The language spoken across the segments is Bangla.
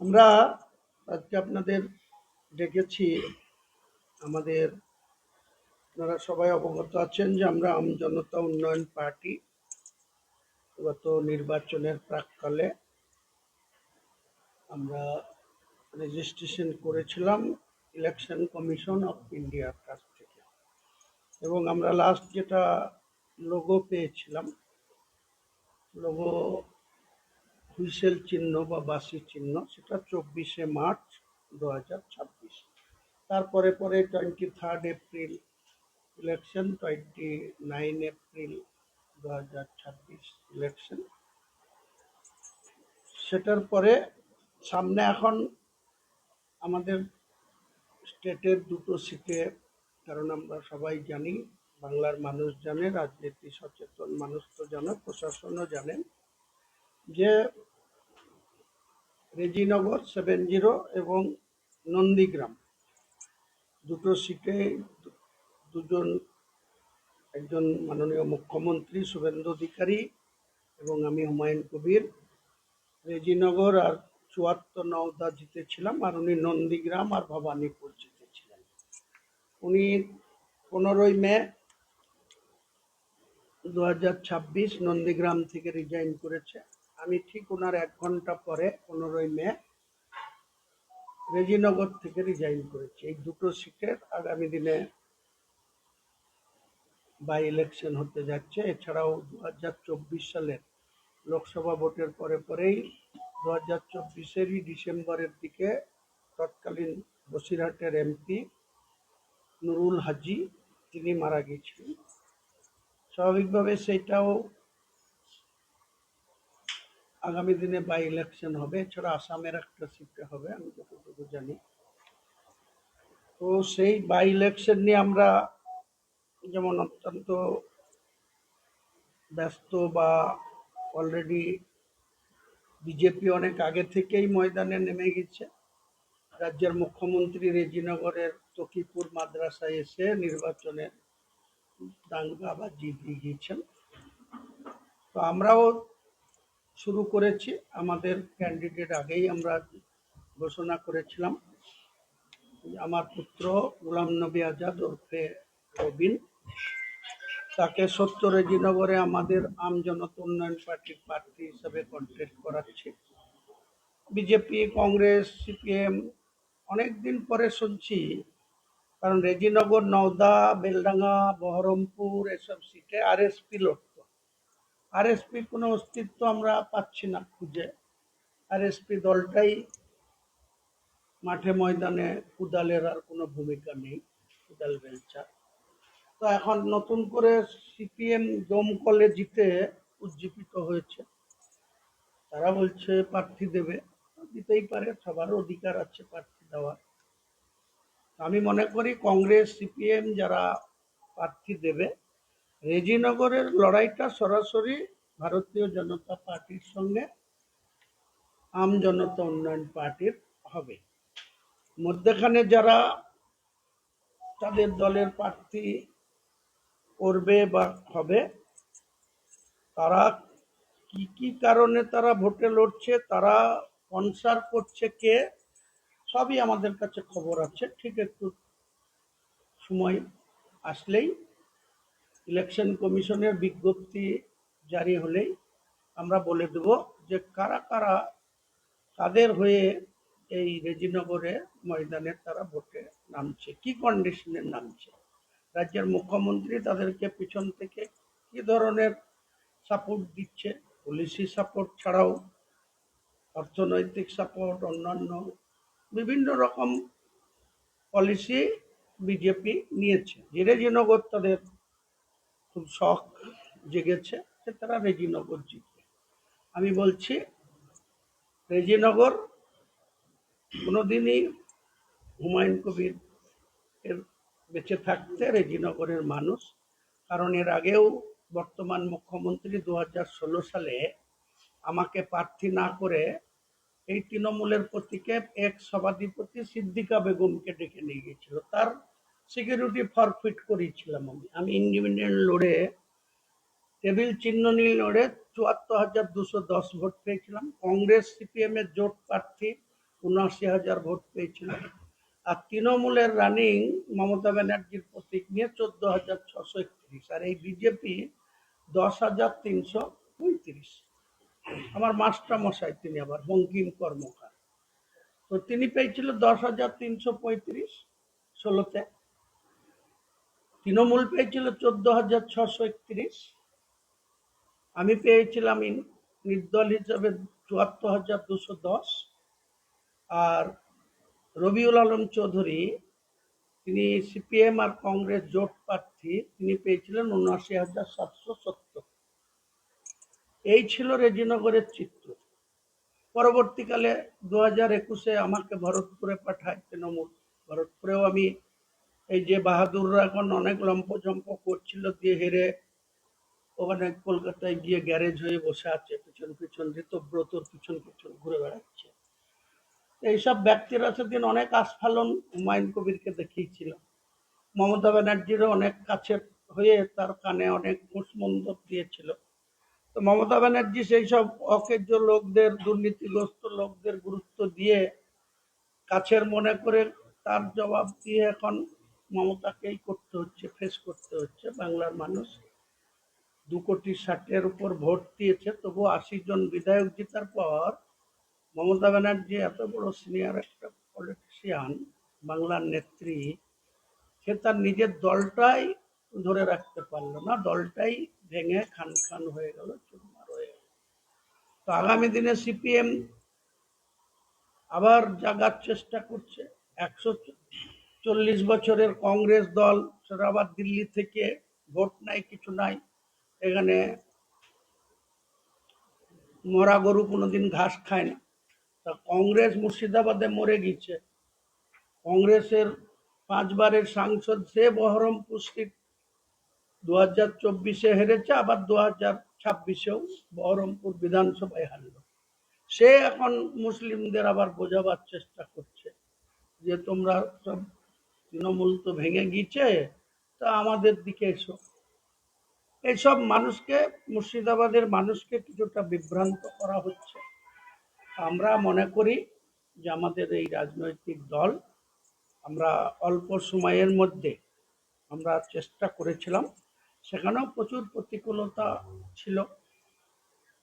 আমরা আজকে আপনাদের ডেকেছি। আমাদের আপনারা সবাই অবগত আছেন যে আমরা জনতা উন্নয়ন পার্টি গত নির্বাচনের প্রাক্কালে আমরা রেজিস্ট্রেশন করেছিলাম ইলেকশন কমিশন অফ ইন্ডিয়ার কাছ থেকে, এবং আমরা লাস্ট যেটা লোগো পেয়েছিলাম, লোগো হুইসেল চিহ্ন বা বাঁশি চিহ্ন, সেটা 24শে মার্চ 2026। তারপরে 23rd April election, 29 April 2026 election. সেটার পরে সামনে এখন আমাদের স্টেটের দুটো সিটে, কারণ আমরা সবাই জানি, বাংলার মানুষ জানে, রাজনীতি সচেতন মানুষ তো জানে, প্রশাসনও জানেন যে রেজিনগর 70 এবং নন্দীগ্রাম দুটো সিটে দুজন, একজন মাননীয় মুখ্যমন্ত্রী শুভেন্দু অধিকারী এবং আমি হুমায়ুন কবির রেজিনগর আর 74 নওদা জিতেছিলাম, আর উনি নন্দীগ্রাম আর ভবানীপুর জিতেছিলেন। উনি 15ই মে 2026 নন্দীগ্রাম থেকে রিজাইন করেছে। আমি ঠিক ওনার 1 ঘন্টা পরে 15ই মে রেজিনগর থেকে রিজাইন করেছি। এই দুটো সিটের আগামী দিনে বাই ইলেকশন হতে যাচ্ছে। এছাড়াও 2024 সালের লোকসভা ভোটের পরে পরেই 2024-এরই ডিসেম্বরের দিকে তৎকালীন বসিরহাটের এমপি নুরুল হাজি তিনি মারা গিয়েছিলেন। স্বাভাবিকভাবে সেটাও আগামী দিনে বাই ইলেকশন হবে। এছাড়া আসামের একটা সিটে হবে আমি যতটুকু জানি। তো সেই বাই ইলেকশন নিয়ে আমরা যেমন অত্যন্ত ব্যস্ত, বা অলরেডি বিজেপি অনেক আগে থেকেই ময়দানে নেমে গেছে। রাজ্যের মুখ্যমন্ত্রী রেজিনগরের তকিপুর মাদ্রাসায় এসে নির্বাচনের দাঙ্গাবাজি দিয়ে গিয়েছেন। তো আমরাও শুরু করেছি। আমাদের ক্যান্ডিডেট আগেই আমরা ঘোষণা করেছিলাম। আমার পুত্র গোলাম নবী আজাদ ওরফে রবিন, তাকে 70 রেজিনগরে আমাদের জনতা উন্নয়ন পার্টির প্রার্থী হিসেবে কন্টেস্ট করাচ্ছি। বিজেপি, কংগ্রেস, সিপিএম অনেকদিন পরে শুনছি, কারণ রেজিনগর, নওদা, বেলডাঙ্গা, বহরমপুর এসব সিটে আরএসপি লড়ত। আরএসপি কোনো অস্তিত্ব আমরা পাচ্ছি না খুঁজে। আরএসপি দলটাই মাঠে ময়দানে কুদালের আর কোনো ভূমিকা নেই, কুদাল বেলচা। তো এখন নতুন করে সিপিএম দমকলে জিতে উজ্জীবিত হয়েছে। তারা বলছে প্রার্থী দেবে, দিতেই পারে, সবার অধিকার আছে প্রার্থী দেওয়ার। আমি মনে করি কংগ্রেস, সিপিএম যারা প্রার্থী দেবে, রেজিনগরের লড়াইটা সরাসরি ভারতীয় জনতা পার্টির সঙ্গে জনতা উন্নয়ন পার্টির হবে। মধ্যখানে যারা তাদের দলের প্রার্থী করবে বা হবে, তারা কি কি কারণে তারা ভোটে লড়ছে, তারা স্পন্সর করছে কে, সবই আমাদের কাছে খবর আছে। ঠিক একটু সময় আসলেই, ইলেকশন কমিশনের বিজ্ঞপ্তি জারি হলেই আমরা বলে দেব যে কারা কারা তাদের হয়ে এই রেজিনগরে ময়দানে তারা ভোটে নামছে, কি কন্ডিশনে নামছে। রাজ্যের মুখ্যমন্ত্রী তাদেরকে পিছন থেকে কি ধরনের সাপোর্ট দিচ্ছে, পুলিশি সাপোর্ট ছাড়াও অর্থনৈতিক সাপোর্ট, অন্যান্য বিভিন্ন রকম পলিসি বিজেপি নিয়েছে। যে রেজিনগর তাদের খুব শখ জেগেছে যে তারা রেজিনগর জিতবে। আমি বলছি রেজিনগর কোনোদিনই হুমায়ুন কবির এর বেঁচে থাকতে রেজিনগরের মানুষ, কারণ এর আগেও বর্তমান মুখ্যমন্ত্রী 2016 সালে আমাকে প্রার্থী না করে এই তৃণমূলের প্রতীকে এক সভাধিপতি সিদ্দিকা বেগমকে ডেকে নিয়ে গিয়েছিল। তার সিকিউরিটি ফরফিট করেছিলাম আমি ইন্ডিপেন্ডেন্ট লড়ে, টেবিল চিহ্ন নিয়ে লড়ে 74,210 ভোট পেয়েছিলাম। কংগ্রেস সিপিএম এর জোট প্রার্থী ৭৯,০০০ ভোট পেয়েছিল। আর তৃণমূলের রানিং মমতা ব্যানার্জির প্রতীক নিয়ে ১৪,৬৩১। আর এই বিজেপি ১০,৩৩৫। আমার মাস্টার মশাই তিনি, আবার বঙ্কিম কর্মকার। তো তিনি পেয়েছিল ১০,৩৩৫ ষোলোতে। তৃণমূল পেয়েছিল ১৪,৬৩১। আমি পেয়েছিলাম নির্দল হিসাবে ৭৪,২১০। আর রবিউল আলম চৌধুরী, তিনি সিপিএম আর কংগ্রেস জোট প্রার্থী, তিনি পেয়েছিলেন ৭৯,৭৭০। এই ছিল রেজিনগরের চিত্র। পরবর্তীকালে ২০২১-এ আমাকে ভরতপুরে পাঠায় তৃণমূল। ভরতপুরেও আমি এই যে বাহাদুররা এখন অনেক লম্পজম্প করছিল দিয়ে হেরে ওখানে কলকাতায় গিয়ে গ্যারেজ হয়ে বসে আছে, পিছন পিছন ঋতব্রতর পিছন পিছন ঘুরে বেড়াচ্ছে। এইসব ব্যক্তিরা সেদিন অনেক আস্ফালন হুমায়ুন কবিরকে দেখিয়েছিল। মমতা ব্যানার্জিরও অনেক কাছে হয়ে তার কানে অনেক কুসমন্দর দিয়েছিল। তো মমতা ব্যানার্জি সেই সব অকেজ্য লোকদের, দুর্নীতিগ্রস্ত লোকদের গুরুত্ব দিয়ে কাছের মনে করে তার জবাব দিয়ে এখন মমতাকেই করতে হচ্ছে, ফেস করতে হচ্ছে। বাংলার মানুষ ২,৬০,০০০-এর উপর ভোট দিয়েছে, তবু ৮০ জন বিধায়ক জেতার পর মমতা ব্যানার্জি এত বড় সিনিয়র একটা পলিটিশিয়ান, বাংলার নেত্রী, সে তার নিজের দলটাই ধরে রাখতে পারলো না। দলটাই ভেঙে খান খান হয়ে গেল, চুরমার হয়ে গেল। তো আগামী দিনে সিপিএম আবার জাগার চেষ্টা করছে। ১৪০ বছরের কংগ্রেস দল, সেটা আবার দিল্লি থেকে ভোট নাই, কিছু নাই। এখানে মরা গরু কোনোদিন ঘাস খায় না। তা কংগ্রেস মুর্শিদাবাদে মরে গেছে। কংগ্রেসের ৫ বারের সাংসদ সে বহরমপুর সিট ২০২৪-এ হেরেছে, আবার ২০২৬-এও বহরমপুর বিধানসভায় হারল। সে এখন মুসলিমদের আবার বোঝাবার চেষ্টা করছে যে তোমরা সব তৃণমূল তো ভেঙে গিয়েছে, তা আমাদের দিকে এসো। এইসব মানুষকে, মুর্শিদাবাদের মানুষকে কিছুটা বিভ্রান্ত করা হচ্ছে। আমরা মনে করি যে আমাদের এই রাজনৈতিক দল, আমরা অল্প সময়ের মধ্যে আমরা চেষ্টা করেছিলাম, সেখানেও প্রচুর প্রতিকূলতা ছিল।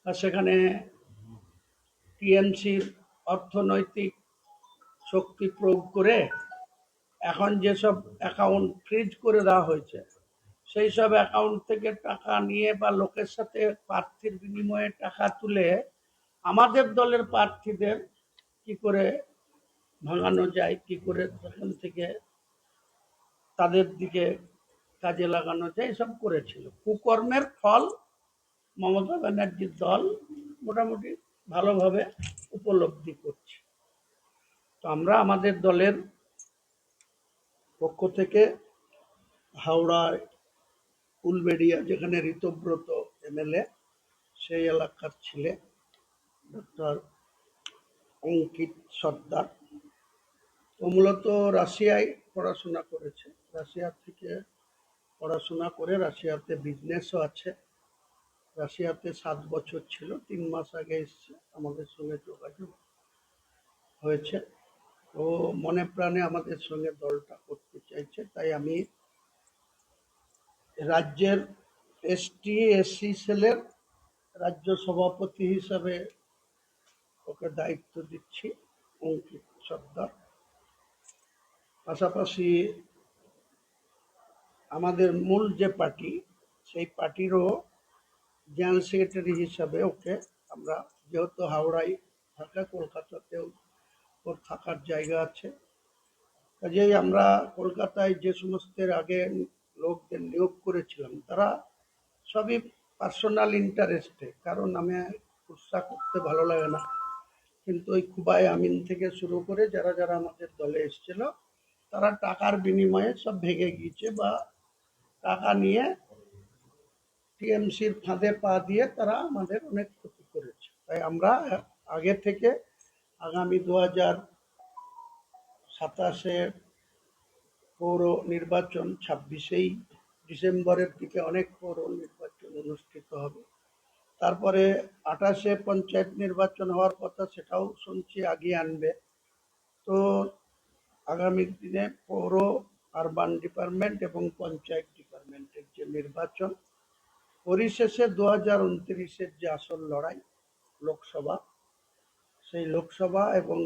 আর সেখানে টিএমসির অর্থনৈতিক শক্তি প্রয়োগ করে এখন যেসব অ্যাকাউন্ট ফ্রিজ করে দেওয়া হয়েছে, সেই সব অ্যাকাউন্ট থেকে টাকা নিয়ে বা লোকের সাথে প্রার্থীর বিনিময়ে টাকা তুলে আমাদের দলের প্রার্থীদের কি করে ভাঙানো যায়, কি করে সেখান থেকে তাদের দিকে কাজে লাগানো যায়, এসব করেছিল। কুকর্মের ফল মমতা ব্যানার্জির দল মোটামুটি ভালোভাবে উপলব্ধি করছে। তো আমরা আমাদের দলের পক্ষ থেকে হাওড়ায় উলবেড়িয়া, যেখানে ঋতব্রত এমএলএ, সেই এলাকার ছেলে ডক্টর অঙ্কিত সর্দার, ও মূলত রাশিয়ায় পড়াশোনা করেছে। রাশিয়া থেকে পড়াশোনা করে রাশিয়াতে বিজনেসও আছে। রাশিয়াতে 7 বছর ছিল, 3 মাস আগে এসছে, আমাদের সঙ্গে যোগাযোগ হয়েছে। ও মনে প্রাণে আমাদের সঙ্গে দলটা করতে চাইছে। তাই আমি রাজ্যের এসটি এসসি সেলের রাজ্য সভাপতি হিসাবে ওকে দায়িত্ব দিচ্ছি, অঙ্কিত সর্দার। পাশাপাশি আমাদের মূল যে পার্টি, সেই পার্টিরও জেনারেল সেক্রেটারি হিসাবে ওকে আমরা, যেহেতু হাওড়ায় থাকে, কলকাতাতেও ওর থাকার জায়গা আছে, কাজেই আমরা কলকাতায় যে সমস্ত আগে লোকদের নিয়োগ করেছিলাম তারা সবই পার্সোনাল ইন্টারেস্টে, কারণ আমি কুৎসা করতে ভালো লাগে না। কিন্তু ওই খুবাই আমিন থেকে শুরু করে যারা যারা আমাদের দলে এসেছিল, তারা টাকার বিনিময়ে সব ভেঙে গিয়েছে বা টাকা নিয়ে টিএমসির ফাঁদে পা দিয়ে তারা আমাদের অনেক ক্ষতি করেছে। তাই আমরা আগে থেকে আগামী 2027-এ পৌর নির্বাচন, 26 ডিসেম্বরের দিকে অনেক পৌর নির্বাচন অনুষ্ঠিত হবে। তারপরে 28-এ পঞ্চায়েত নির্বাচন হওয়ার কথা, সেটাও শুনছি আগিয়ে আনবে। তো আগামী দিনে পৌর আরবান ডিপার্টমেন্ট এবং পঞ্চায়েত ডিপার্টমেন্টের যে নির্বাচন, পরিশেষে 2029-এর যে আসল লড়াই লোকসভা, সেই লোকসভা এবং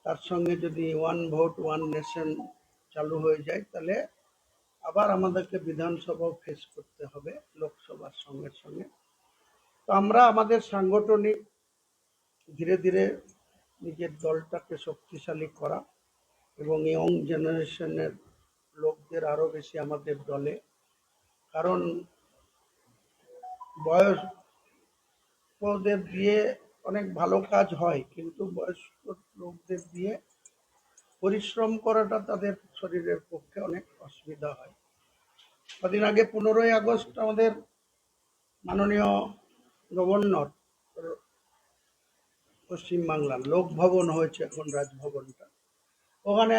তার সঙ্গে যদি ওয়ান ভোট ওয়ান নেশন চালু হয়ে যায়, তাহলে আবার আমাদেরকে বিধানসভাও ফেস করতে হবে লোকসভার সঙ্গে সঙ্গে। তো আমরা আমাদের সাংগঠনিক ধীরে ধীরে নিজের দলটাকে শক্তিশালী করা এবং ইয়ং জেনারেশনের লোকদের আরও বেশি আমাদের দলে, কারণ বয়স্কদের দিয়ে অনেক ভালো কাজ হয়, কিন্তু বয়স্ক লোকদের দিয়ে পরিশ্রম করাটা তাদের শরীরের পক্ষে অনেক অসুবিধা হয়। কদিন আগে 15ই আগস্ট আমাদের মাননীয় গভর্নর পশ্চিমবাংলার লোকভবন হয়েছে এখন রাজভবনটা, ওখানে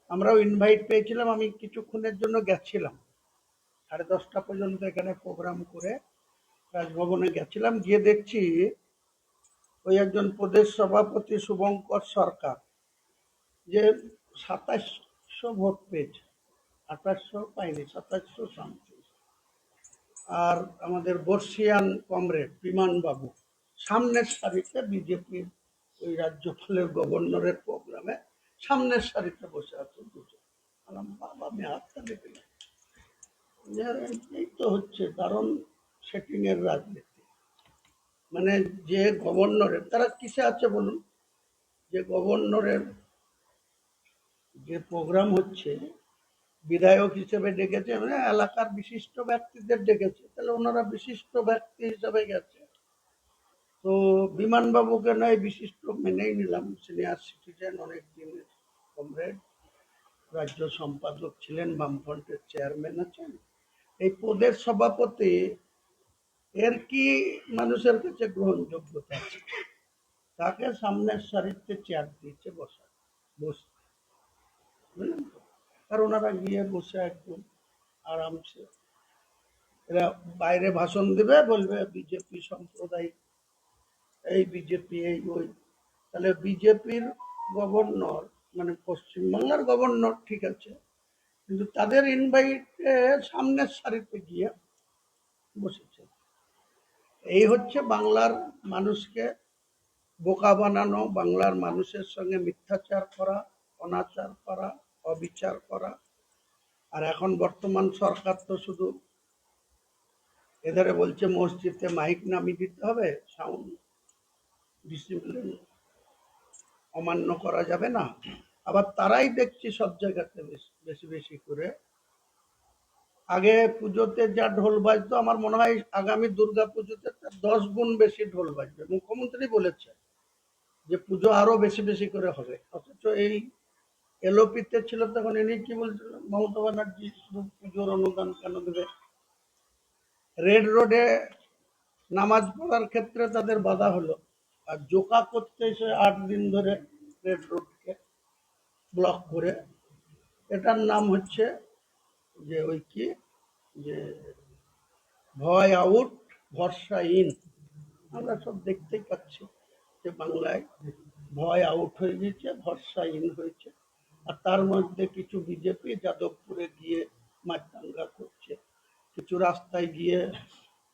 আমরাও ইনভাইট পেয়েছিলাম। আমি কিছুক্ষণের জন্য গেছিলাম, 10:30 পর্যন্ত এখানে প্রোগ্রাম করে রাজভবনে গেছিলাম। গিয়ে দেখছি ওই একজন প্রদেশ সভাপতি শুভঙ্কর সরকার যে 2700 ভোট পেয়েছে, 2800 পাইনি, 2700 সামথিং। আর আমাদের বর্ষিয়ান কমরেড বিমান বাবু সামনের সারিতে, বিজেপির ওই রাজ্যপালের গভর্নরের প্রোগ্রামে সামনের সারিতে বসে আছে দুজন। বাবা, আমি হাতটা দেখলাম যে এই তো হচ্ছে কারণ সেটিং এর রাজনীতি। মানে যে গভর্নরের, তারা কিসে আছে বলুন, যে গভর্নরের যে প্রোগ্রাম হচ্ছে, বিধায়ক হিসেবে ডেকেছে, মানে এলাকার বিশিষ্ট ব্যক্তিদের ডেকেছে, তাহলে ওনারা বিশিষ্ট ব্যক্তি হিসেবে গেছে। তো বিমানবাবুকে নয় বিশিষ্ট মেনেই নিলাম, সিনিয়র সিটিজেন, অনেক দিনের কমরেড, রাজ্য সম্পাদক ছিলেন, বামফ্রন্টের চেয়ারম্যান আছেন, এই পদের সভাপতি, এর কি মানুষের কাছে গ্রহণযোগ্যতা আছে? তাকে সামনের সারিতে চেয়ার দিয়েছে বসতে, বুঝলেন তো? আর ওনারা গিয়ে বসে একদম আরামসে, এরা বাইরে ভাষণ দেবে, বলবে বিজেপি সাম্প্রদায়িক, এই বিজেপি এই ওই। তাহলে বিজেপির গভর্নর, মানে পশ্চিমবাংলার গভর্নর, ঠিক আছে, কিন্তু তাদের ইনভাইটে সামনের সারিতে গিয়ে বসেছে। এই হচ্ছে বাংলার মানুষকে বোকা বানানো, বাংলার মানুষের সঙ্গে মিথ্যাচার করা, অনাচার করা, অবিচার করা। আর এখন বর্তমান সরকার তো শুধু এধারে বলছে মসজিদে মাইক নামিয়ে দিতে হবে, সাউন্ড ডিসিপ্লিন অমান্য করা যাবে না। আবার তারাই দেখছি সব জায়গাতে বেশি বেশি করে, আগে পুজোতে যা ঢোল বাজতো, আমার মনে হয় আগামী দুর্গা পুজোতে তার 10 গুণ বেশি ঢোল বাজবে। মুখ্যমন্ত্রী বলেছে যে পুজো আরো বেশি বেশি করে হবে, অথচ এই এলওপিতে ছিল তখন ইনি কি বলছিল, মমতা ব্যানার্জি শুধু পুজোর অনুদান কেন দেবে? রেড রোডে নামাজ পড়ার ক্ষেত্রে তাদের বাধা হলো, আর জোকা করতে এসে 8 দিন ধরে রেড রোডকে ব্লক করে। এটার নাম হচ্ছে যে ওই কি, যে ভয় আউট ভরসা ইন। আমরা সব দেখতেই পাচ্ছি যে বাংলায় ভয় আউট হয়ে গেছে, ভরসা ইন হয়েছে। আর তার মধ্যে কিছু বিজেপি যাদবপুরে গিয়ে মারদাঙ্গা করছে, কিছু রাস্তায় গিয়ে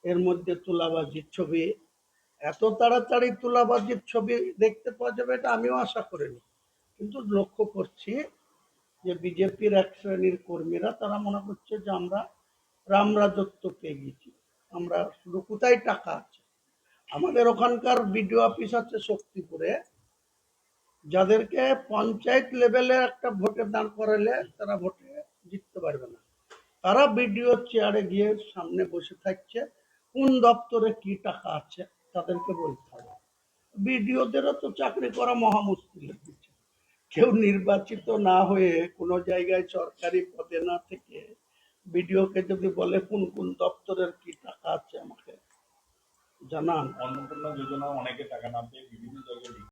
এর মধ্যে তুলাবাজির ছবি, এত তাড়াতাড়ি তুলাবাজির ছবি দেখতে পাওয়া যাবে এটা আমিও আশা করিনি। কিন্তু লক্ষ্য করছি যে বিজেপির এক শ্রেণীর কর্মীরা, তারা মনে করছে যে আমরা রাম রাজত্ব পেয়ে গেছি, আমরা শুধু কোথায় টাকা আছে। আমাদের ওখানকার বিডিও অফিস আছে শক্তিপুরে, যাদেরকে পঞ্চায়েত লেভেলে একটা ভোটে দাঁড় করালে তারা ভোটে জিততে পারবে না, তারা বিডিও চেয়ারে গিয়ে সামনে বসে থাকছে। কোন দপ্তরে কি টাকা আছে তাদেরকে বলতে হবে। বিডিওদেরও তো চাকরি করা মহা মুশকিলের কিছু। কেউ নির্বাচিত না হয়ে কোনো জায়গায় সরকারি পদে না থেকে বিডিওকে যদি বলে কোন কোন দপ্তরের কি টাকা আছে আমাকে জানান। অন্নপূর্ণা যোজনা অনেকে টাকা না পেয়ে বিভিন্ন জায়গায়